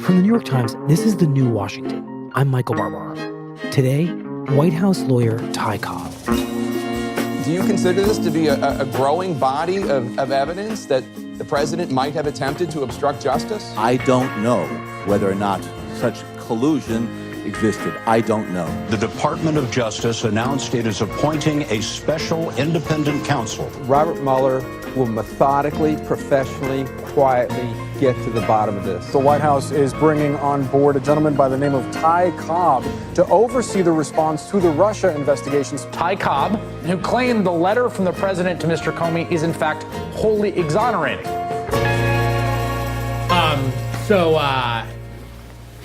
From the New York Times, this is The New Washington. I'm Michael Barbaro. Today, White House lawyer Ty Cobb. Do you consider this to be a growing body of evidence that the president might have attempted to obstruct justice? I don't know whether or not such collusion existed. I don't know. The Department of Justice announced it is appointing a special independent counsel. Robert Mueller will methodically, professionally, quietly get to the bottom of this. The White House is bringing on board a gentleman by the name of Ty Cobb to oversee the response to the Russia investigations. Ty Cobb, who claimed the letter from the president to Mr. Comey is in fact wholly exonerating.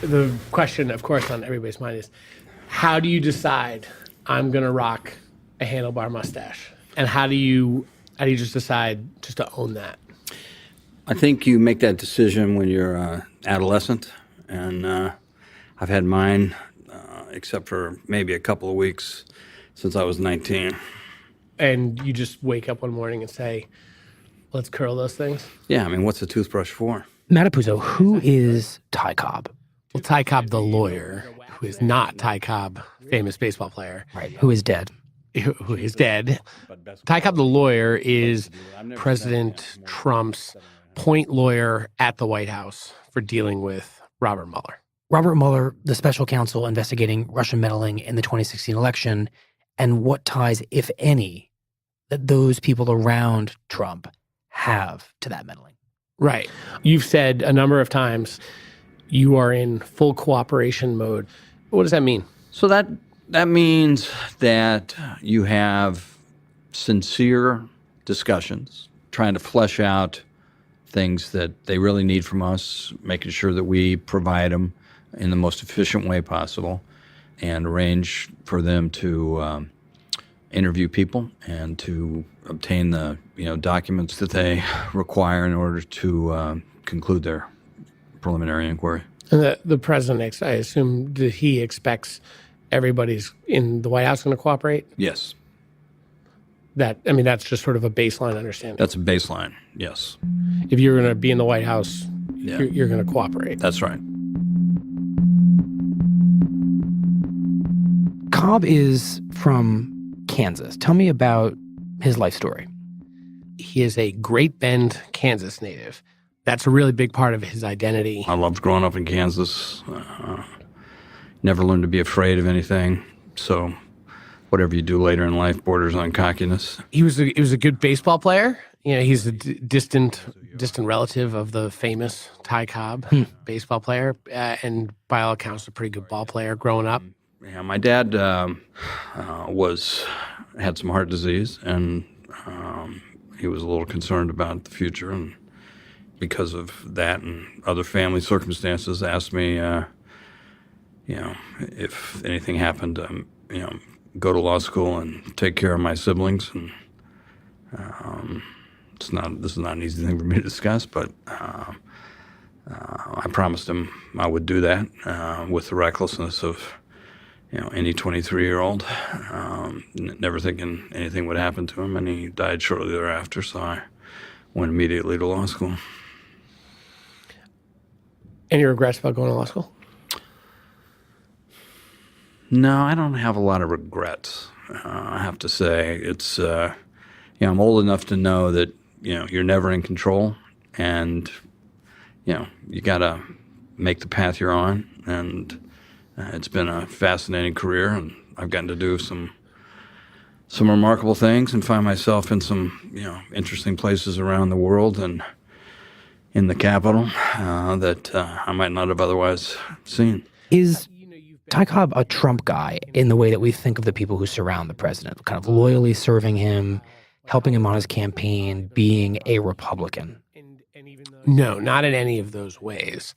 The question, of course, on everybody's mind is, how do you decide I'm going to rock a handlebar mustache? And how do you just decide just to own that? I think you make that decision when you're adolescent, and I've had mine, except for maybe a couple of weeks since I was 19. And you just wake up one morning and say, let's curl those things? Yeah, I mean, what's a toothbrush for? Matt Apuzzo, who is Ty Cobb? Well, Ty Cobb, the lawyer, who is not Ty Cobb, famous baseball player. Right, who is dead. Who is dead. Ty Cobb, the lawyer, is President Trump's point lawyer at the White House for dealing with Robert Mueller. Robert Mueller, the special counsel investigating Russian meddling in the 2016 election, and what ties, if any, that those people around Trump have to that meddling. Right. You've said a number of times you are in full cooperation mode. What does that mean? So that means that you have sincere discussions, trying to flesh out things that they really need from us, making sure that we provide them in the most efficient way possible, and arrange for them to interview people and to obtain the documents that they require in order to conclude their preliminary inquiry. And the president, I assume, that he expects everybody's in the White House going to cooperate? Yes. That's just sort of a baseline understanding. That's a baseline, yes. If you're going to be in the White House, you're going to cooperate. That's right. Cobb is from Kansas. Tell me about his life story. He is a Great Bend, Kansas native. That's a really big part of his identity. I loved growing up in Kansas. Never learned to be afraid of anything. So whatever you do later in life borders on cockiness. He was a good baseball player. He's a distant relative of the famous Ty Cobb, baseball player, and by all accounts, a pretty good ball player growing up. Yeah, my dad had some heart disease, and he was a little concerned about the future, and because of that and other family circumstances, asked me, if anything happened, go to law school and take care of my siblings. And this is not an easy thing for me to discuss, but I promised him I would do that with the recklessness of any 23-year-old, never thinking anything would happen to him, and he died shortly thereafter. So I went immediately to law school. Any regrets about going to law school? No, I don't have a lot of regrets. I have to say, it's I'm old enough to know that you're never in control, and you got to make the path you're on. And it's been a fascinating career, and I've gotten to do some remarkable things and find myself in some interesting places around the world and in the Capitol that I might not have otherwise seen. Is Ty Cobb a Trump guy in the way that we think of the people who surround the president, kind of loyally serving him, helping him on his campaign, being a Republican? No, not in any of those ways.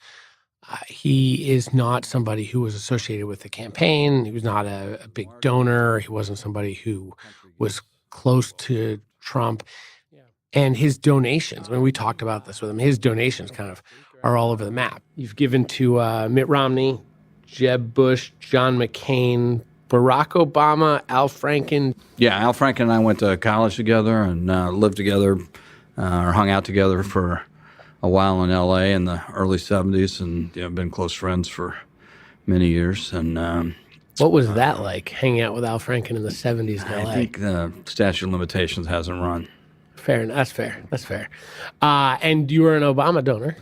He is not somebody who was associated with the campaign. He was not a big donor. He wasn't somebody who was close to Trump. And his donations, we talked about this with him, his donations kind of are all over the map. You've given to Mitt Romney, Jeb Bush, John McCain, Barack Obama, Al Franken. Yeah, Al Franken and I went to college together and lived together or hung out together for a while in L.A. in the early 70s, and been close friends for many years. And what was that like, hanging out with Al Franken in the 70s in L.A.? I think the statute of limitations hasn't run. Fair enough. That's fair. And you were an Obama donor.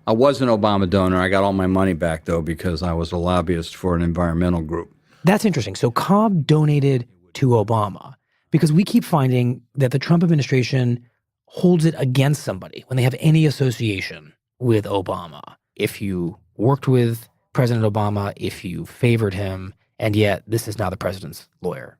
I was an Obama donor. I got all my money back, though, because I was a lobbyist for an environmental group. That's interesting. So Cobb donated to Obama because we keep finding that the Trump administration holds it against somebody when they have any association with Obama. If you worked with President Obama, if you favored him, and yet this is now the president's lawyer.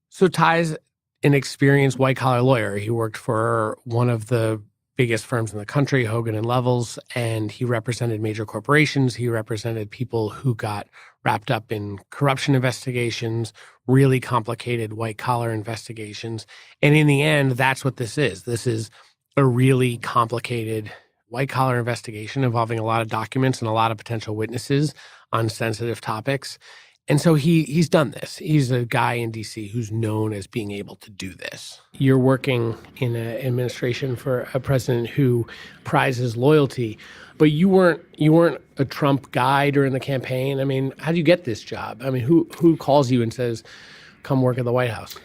So Ty's an experienced white-collar lawyer. He worked for one of the biggest firms in the country, Hogan and Lovells, and he represented major corporations. He represented people who got wrapped up in corruption investigations, really complicated white-collar investigations. And in the end, that's what this is. This is a really complicated white-collar investigation involving a lot of documents and a lot of potential witnesses on sensitive topics. And so he's done this. He's a guy in D.C. who's known as being able to do this. You're working in an administration for a president who prizes loyalty, but you weren't a Trump guy during the campaign. I mean, how do you get this job? I mean, who calls you and says, "Come work at the White House"?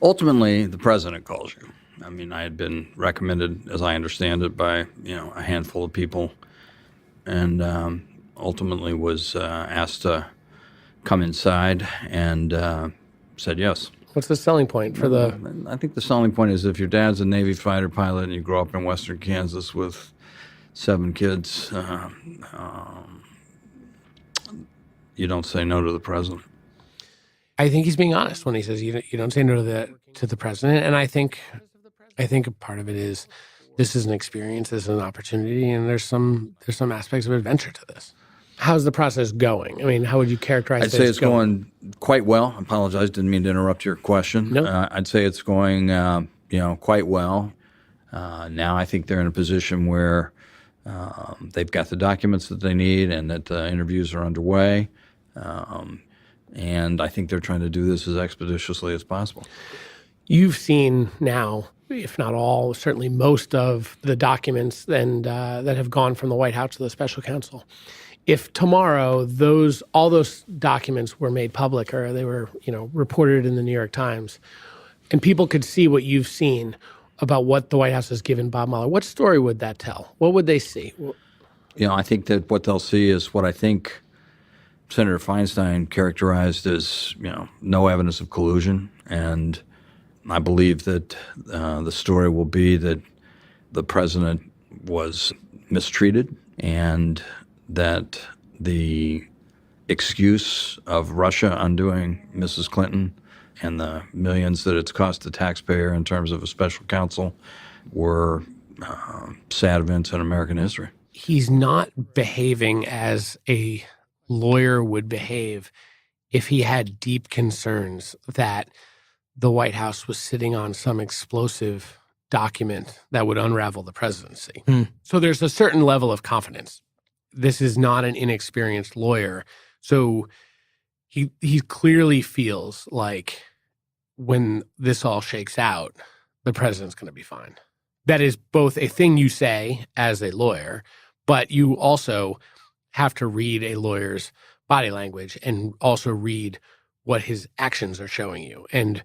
Ultimately, the president calls you. I mean, I had been recommended, as I understand it, by a handful of people, and ultimately was asked to come inside and said yes. What's the selling point for the? I think the selling point is if your dad's a Navy fighter pilot and you grow up in western Kansas with 7 kids, you don't say no to the president. I think he's being honest when he says you don't say no to the president, and I think a part of it is this is an experience, this is an opportunity, and there's some aspects of adventure to this. How's the process going? I mean, how would you characterize it? I'd say it's going quite well. I apologize, didn't mean to interrupt your question. No. I'd say it's going, quite well. Now I think they're in a position where they've got the documents that they need and that interviews are underway. And I think they're trying to do this as expeditiously as possible. You've seen now, if not all, certainly most of the documents that have gone from the White House to the special counsel. If tomorrow all those documents were made public or they were, reported in the New York Times, and people could see what you've seen about what the White House has given Bob Mueller, what story would that tell? What would they see? I think that what they'll see is what I think Senator Feinstein characterized as, no evidence of collusion. And I believe that the story will be that the president was mistreated and that the excuse of Russia undoing Mrs. Clinton and the millions that it's cost the taxpayer in terms of a special counsel were sad events in American history. He's not behaving as a lawyer would behave if he had deep concerns that the White House was sitting on some explosive document that would unravel the presidency. So there's a certain level of confidence. This is not an inexperienced lawyer. So he clearly feels like when this all shakes out, the president's going to be fine. That is both a thing you say as a lawyer, but you also have to read a lawyer's body language and also read what his actions are showing you. And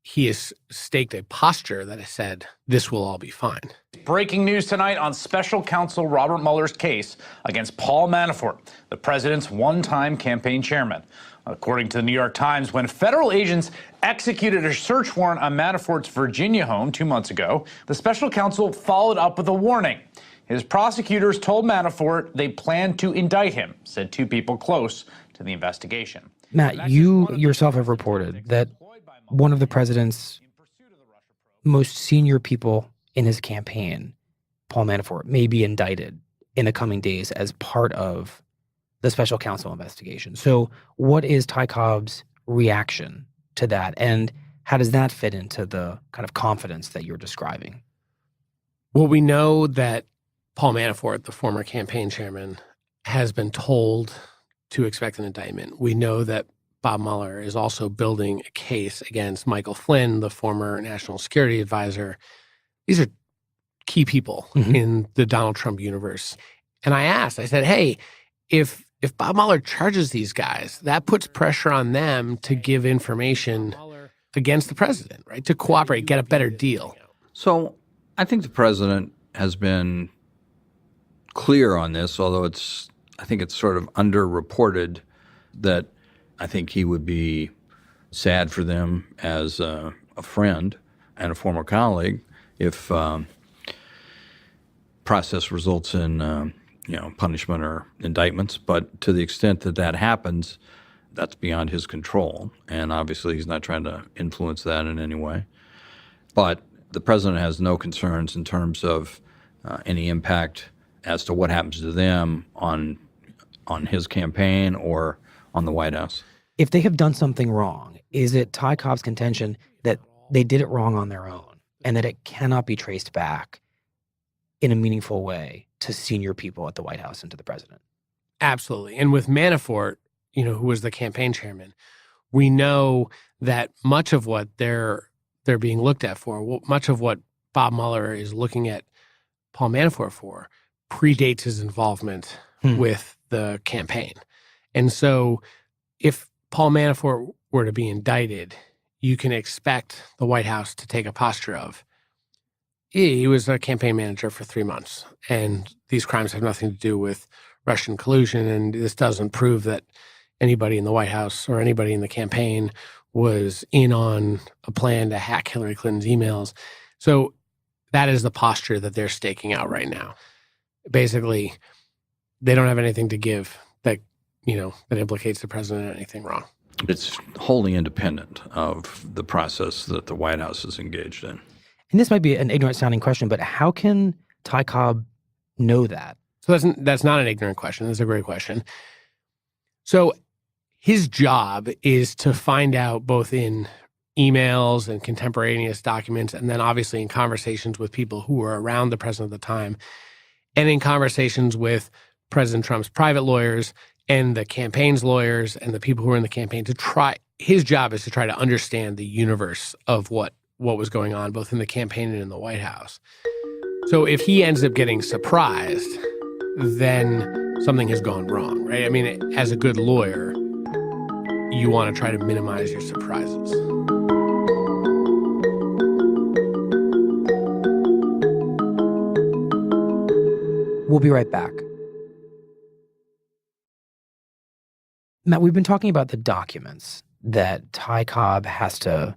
he has staked a posture that has said, this will all be fine. Breaking news tonight on special counsel Robert Mueller's case against Paul Manafort, the president's one-time campaign chairman. According to the New York Times, when federal agents executed a search warrant on Manafort's Virginia home 2 months ago, the special counsel followed up with a warning. His prosecutors told Manafort they planned to indict him, said 2 people close to the investigation. Matt, you yourself have reported that one of the president's most senior people in his campaign, Paul Manafort, may be indicted in the coming days as part of the special counsel investigation. So what is Ty Cobb's reaction to that? And how does that fit into the kind of confidence that you're describing? Well, we know that Paul Manafort, the former campaign chairman, has been told to expect an indictment. We know that Bob Mueller is also building a case against Michael Flynn, the former national security advisor. These are key people in the Donald Trump universe. And I said, hey, if Bob Mueller charges these guys, that puts pressure on them to give information against the president, right? To cooperate, get a better deal. So I think the president has been clear on this, although I think it's sort of underreported that I think he would be sad for them as a friend and a former colleague if process results in punishment or indictments. But to the extent that that happens, that's beyond his control, and obviously he's not trying to influence that in any way. But the president has no concerns in terms of any impact as to what happens to them on his campaign or on the White House. If they have done something wrong, is it Ty Cobb's contention that they did it wrong on their own and that it cannot be traced back in a meaningful way to senior people at the White House and to the president? Absolutely. And with Manafort, who was the campaign chairman, we know that much of what they're being looked at for, much of what Bob Mueller is looking at Paul Manafort for, predates his involvement with the campaign. And so if Paul Manafort were to be indicted, you can expect the White House to take a posture of, he was a campaign manager for 3 months, and these crimes have nothing to do with Russian collusion, and this doesn't prove that anybody in the White House or anybody in the campaign was in on a plan to hack Hillary Clinton's emails. So that is the posture that they're staking out right now. Basically, they don't have anything to give that implicates the president in anything wrong. It's wholly independent of the process that the White House is engaged in. And this might be an ignorant sounding question, but how can Ty Cobb know that? So that's not an ignorant question. That's a great question. So his job is to find out, both in emails and contemporaneous documents, and then obviously in conversations with people who were around the president at the time, and in conversations with President Trump's private lawyers and the campaign's lawyers and the people who were in the campaign, his job is to try to understand the universe of what was going on, both in the campaign and in the White House. So if he ends up getting surprised, then something has gone wrong, right? I mean, as a good lawyer, you want to try to minimize your surprises. We'll be right back. Matt, we've been talking about the documents that Ty Cobb has to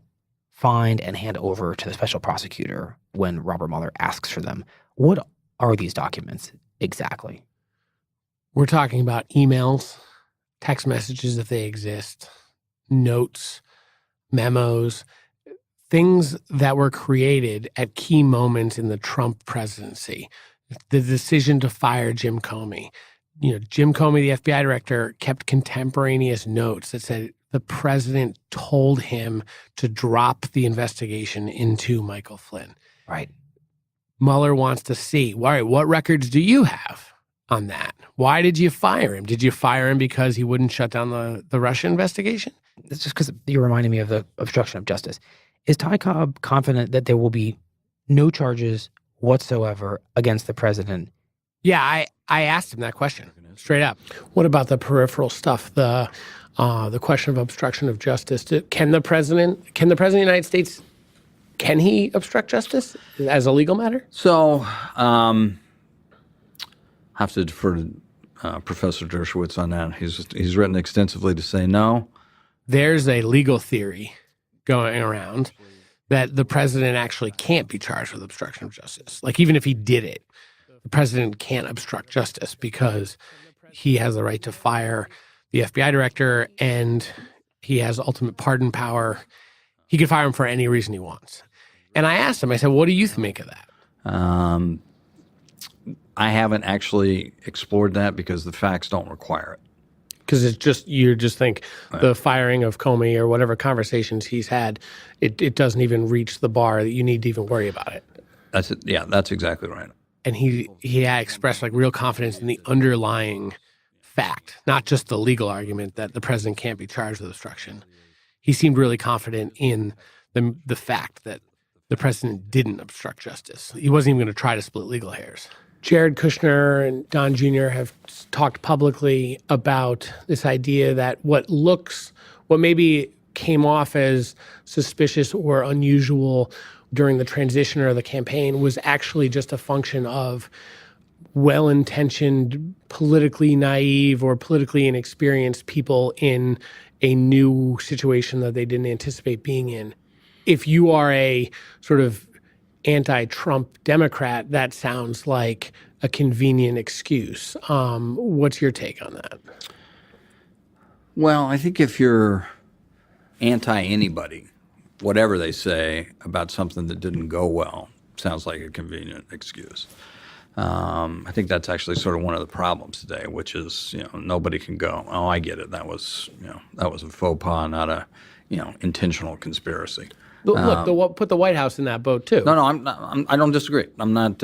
find and hand over to the special prosecutor when Robert Mueller asks for them. What are these documents exactly? We're talking about emails, text messages if they exist, notes, memos, things that were created at key moments in the Trump presidency. The decision to fire Jim Comey. Jim Comey, the FBI director, kept contemporaneous notes that said the president told him to drop the investigation into Michael Flynn. Right. Mueller wants to see, all right, what records do you have on that? Why did you fire him? Did you fire him because he wouldn't shut down the Russia investigation? It's just because you're reminding me of the obstruction of justice. Is Ty Cobb confident that there will be no charges whatsoever against the president? Yeah, I asked him that question straight up. What about the peripheral stuff? The question of obstruction of justice. Can the president of the United States, can he obstruct justice as a legal matter? So, have to defer to Professor Dershowitz on that. He's written extensively to say no. There's a legal theory going around that the president actually can't be charged with obstruction of justice. Like, even if he did it, the president can't obstruct justice because he has the right to fire the FBI director and he has ultimate pardon power. He could fire him for any reason he wants. And I asked him, I said, what do you make of that? I haven't actually explored that because the facts don't require it. Because you just think the firing of Comey or whatever conversations he's had, it doesn't even reach the bar that you need to even worry about it. That's it. Yeah, that's exactly right. And he had expressed real confidence in the underlying fact, not just the legal argument that the president can't be charged with obstruction. He seemed really confident in the fact that the president didn't obstruct justice. He wasn't even going to try to split legal hairs. Jared Kushner and Don Jr. have talked publicly about this idea that what maybe came off as suspicious or unusual during the transition or the campaign was actually just a function of well-intentioned, politically naive or politically inexperienced people in a new situation that they didn't anticipate being in. If you are a sort of anti-Trump Democrat, that sounds like a convenient excuse. What's your take on that? Well, I think if you're anti-anybody, whatever they say about something that didn't go well sounds like a convenient excuse. I think that's actually sort of one of the problems today, which is, nobody can go, oh, I get it. That was a faux pas, not a, intentional conspiracy. Look, put the White House in that boat too. No, I don't disagree. I'm not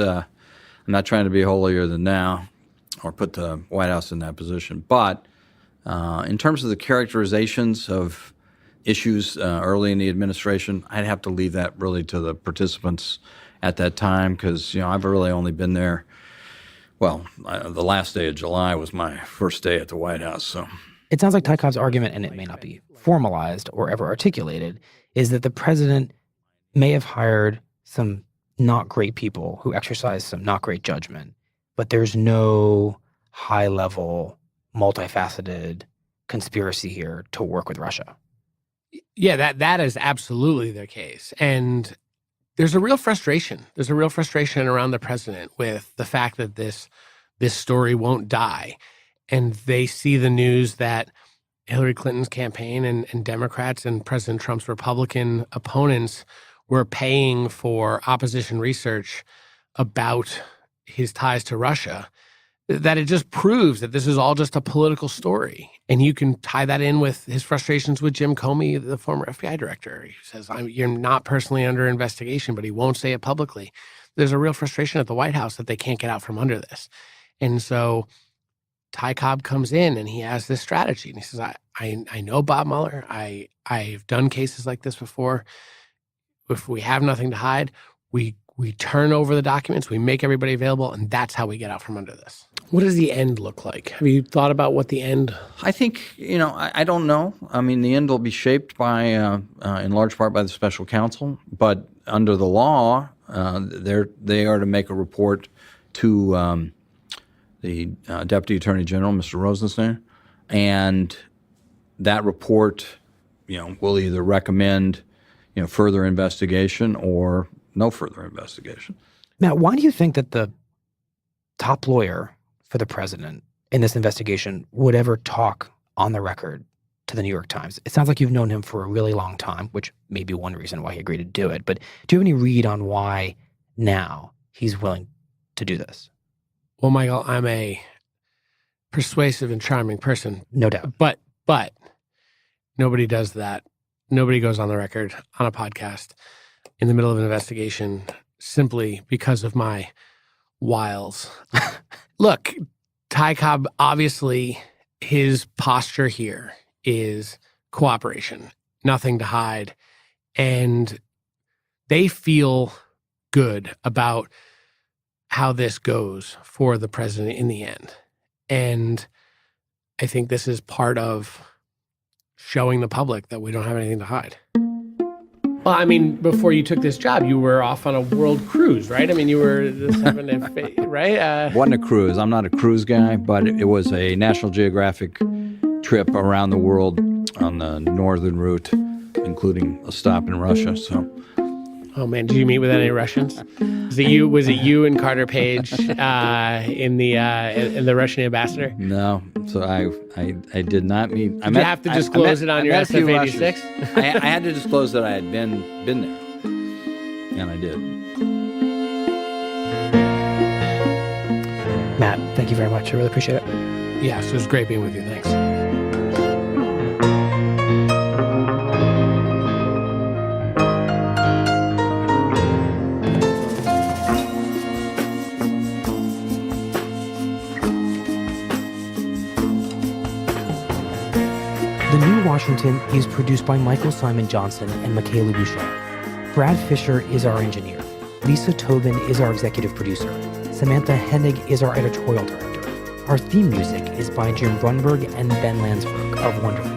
trying to be holier than thou or put the White House in that position. But in terms of the characterizations of issues early in the administration, I'd have to leave that really to the participants at that time because, I've really only been there. Well, the last day of July was my first day at the White House. So it sounds like Ty Cobb's argument, and it may not be formalized or ever articulated, is that the president may have hired some not great people who exercised some not great judgment, but there's no high-level, multifaceted conspiracy here to work with Russia. Yeah, that is absolutely the case. And there's a real frustration. There's a real frustration around the president with the fact that this story won't die. And they see the news that Hillary Clinton's campaign and Democrats and President Trump's Republican opponents were paying for opposition research about his ties to Russia, that it just proves that this is all just a political story. And you can tie that in with his frustrations with Jim Comey, the former FBI director. He says, you're not personally under investigation, but he won't say it publicly. There's a real frustration at the White House that they can't get out from under this. And so Ty Cobb comes in and he has this strategy. And he says, I know Bob Mueller. I've done cases like this before. If we have nothing to hide, we turn over the documents, we make everybody available, and that's how we get out from under this. What does the end look like? Have you thought about what the end? I think, I don't know. I mean, the end will be shaped by, in large part by the special counsel, but under the law, they are to make a report to the Deputy Attorney General, Mr. Rosenstein, and that report, will either recommend, further investigation or no further investigation. Matt, why do you think that the top lawyer for the president in this investigation would ever talk on the record to the New York Times? It sounds like you've known him for a really long time, which may be one reason why he agreed to do it. But do you have any read on why now he's willing to do this? Well, Michael, I'm a persuasive and charming person. No doubt. But nobody does that. Nobody goes on the record on a podcast in the middle of an investigation simply because of my wiles. Look, Ty Cobb, obviously, his posture here is cooperation, nothing to hide. And they feel good about how this goes for the president in the end. And I think this is part of showing the public that we don't have anything to hide. Well, I mean, before you took this job, you were off on a world cruise, right? I mean, you were right? Wasn't a cruise. I'm not a cruise guy, but it was a National Geographic trip around the world on the northern route, including a stop in Russia. So, oh man, did you meet with any Russians? Was it you and Carter Page in the Russian ambassador? No, so I did not meet. Did you have to disclose it on your SF-86? I had to disclose that I had been there, and I did. Matt, thank you very much. I really appreciate it. Yeah, so it was great being with you. Thanks. The New Washington is produced by Michael Simon Johnson and Michaela Bouchard. Brad Fisher is our engineer. Lisa Tobin is our executive producer. Samantha Hennig is our editorial director. Our theme music is by Jim Brunberg and Ben Landsberg of Wonderful.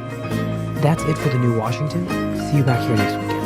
That's it for The New Washington. See you back here next weekend.